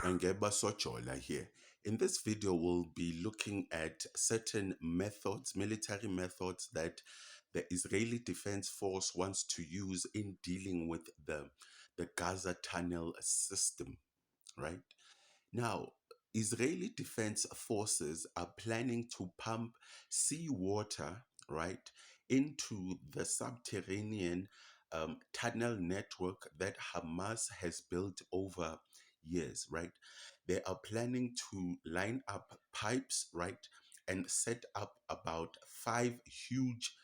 Angeba Sochola here. In this video, we'll be looking at certain methods, military methods that the Israeli Defense Force wants to use in dealing with the Gaza tunnel system, right? Now, Israeli Defense Forces are planning to pump seawater, right, into the subterranean tunnel network that Hamas has built over years, right? They are planning to line up pipes, right, and set up about five huge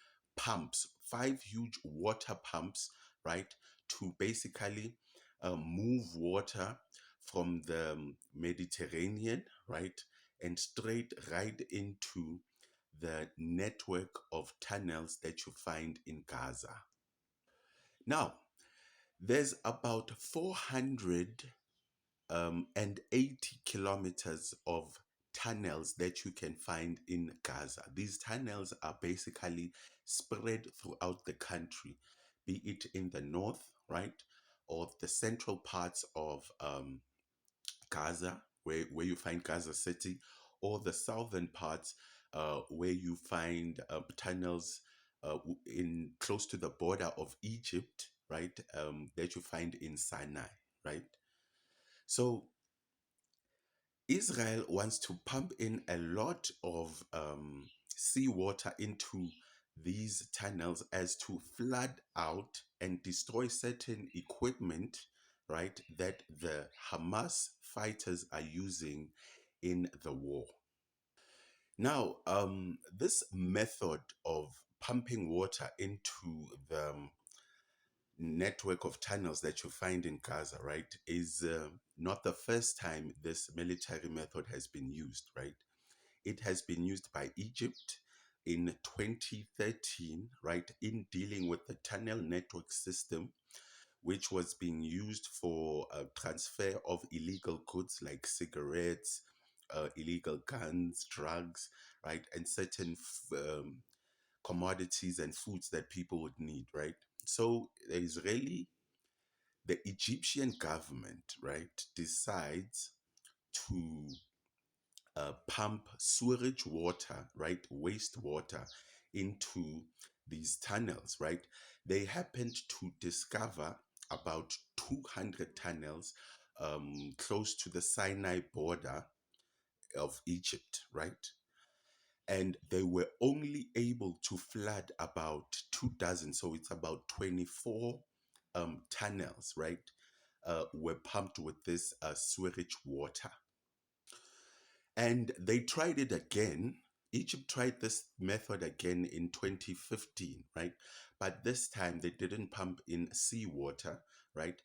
water pumps, right, to basically move water from the Mediterranean, right, and straight right into the network of tunnels that you find in Gaza. Now, there's about 480 kilometers of tunnels that you can find in Gaza. These tunnels are basically spread throughout the country, be it in the north, right, or the central parts of Gaza, where you find Gaza City, or the southern parts where you find tunnels in close to the border of Egypt, right, that you find in Sinai, right? So Israel wants to pump in a lot of seawater into these tunnels as to flood out and destroy certain equipment, right, that the Hamas fighters are using in the war. Now, this method of pumping water into the network of tunnels that you find in Gaza, right, is not the first time this military method has been used, right? It has been used by Egypt in 2013, right, in dealing with the tunnel network system, which was being used for transfer of illegal goods like cigarettes, illegal guns, drugs, right, and certain commodities and foods that people would need, right? So the Egyptian government, right, decides to pump sewerage water, right, wastewater into these tunnels, right? They happened to discover about 200 tunnels close to the Sinai border of Egypt, right? And they were only able to flood about 2 dozen, so it's about 24 tunnels, right, were pumped with this sewage water. And they tried it again. Egypt tried this method again in 2015, right? But this time they didn't pump in seawater, right?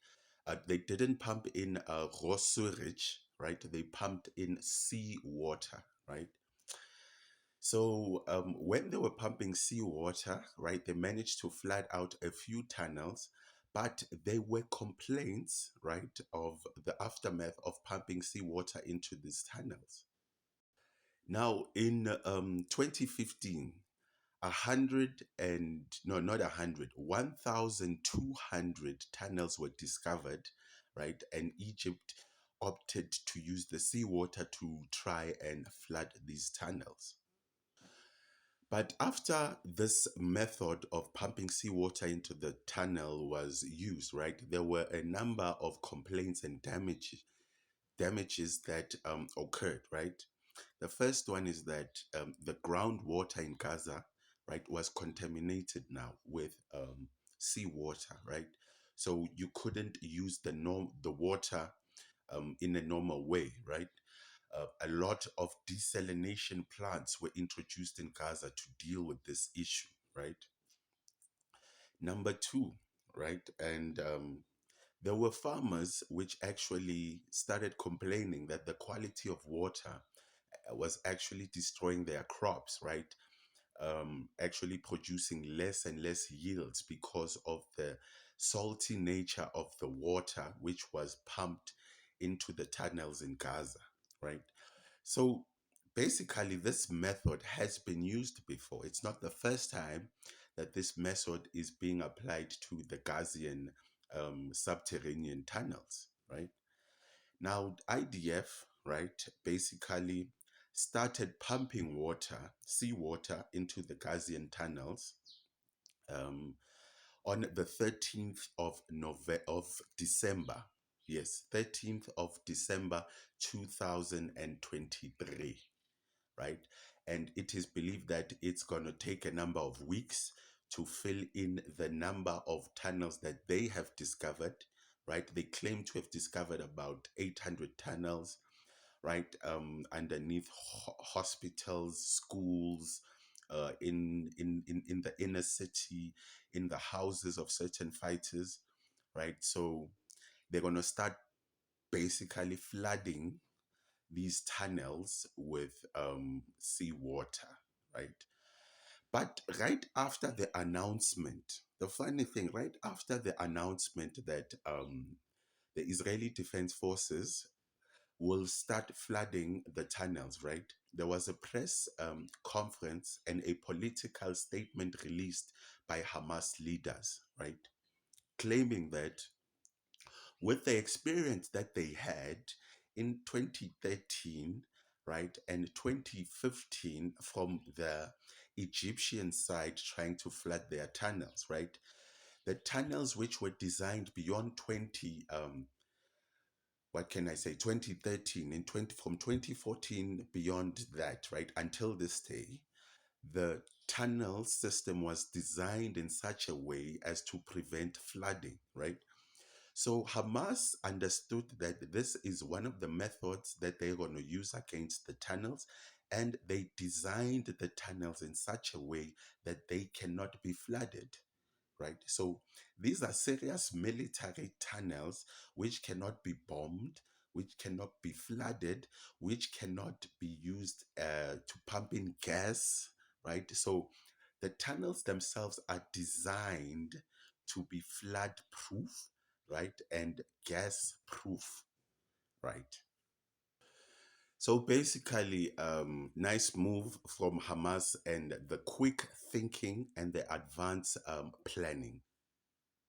They didn't pump in raw sewage, right? They pumped in seawater, right? So when they were pumping seawater, right, they managed to flood out a few tunnels, but there were complaints, right, of the aftermath of pumping seawater into these tunnels. Now, in 2015, a hundred and no, not 100, 1,200 tunnels were discovered, right? And Egypt opted to use the seawater to try and flood these tunnels. But after this method of pumping seawater into the tunnel was used, right, there were a number of complaints and damages that occurred, right? The first one is that the groundwater in Gaza, right, was contaminated now with seawater, right? So you couldn't use the water in a normal way, right? A lot of desalination plants were introduced in Gaza to deal with this issue, right? Number two, right, and there were farmers which actually started complaining that the quality of water was actually destroying their crops, right? Actually producing less and less yields because of the salty nature of the water which was pumped into the tunnels in Gaza, right? So basically, this method has been used before. It's not the first time that this method is being applied to the Gazian subterranean tunnels, right? Now, IDF, right, basically started pumping water, seawater, into the Gazian tunnels um, on the 13th of December. Yes, 13th of December 2023, right? And it is believed that it's going to take a number of weeks to fill in the number of tunnels that they have discovered, right? They claim to have discovered about 800 tunnels, right? Underneath hospitals, schools, in the inner city, in the houses of certain fighters, right? So they're going to start basically flooding these tunnels with seawater, right? But right after the announcement, the funny thing, right after the announcement that the Israeli Defense Forces will start flooding the tunnels, right? There was a press conference and a political statement released by Hamas leaders, right? Claiming that with the experience that they had in 2013, right, and 2015 from the Egyptian side trying to flood their tunnels, right? The tunnels which were designed beyond 20, what can I say, 2013 and 20 from 2014 beyond that, right, until this day, the tunnel system was designed in such a way as to prevent flooding, right? So Hamas understood that this is one of the methods that they're going to use against the tunnels, and they designed the tunnels in such a way that they cannot be flooded, right? So these are serious military tunnels which cannot be bombed, which cannot be flooded, which cannot be used to pump in gas, right? So the tunnels themselves are designed to be flood proof, right? And gas proof, right? So basically, nice move from Hamas and the quick thinking and the advanced planning.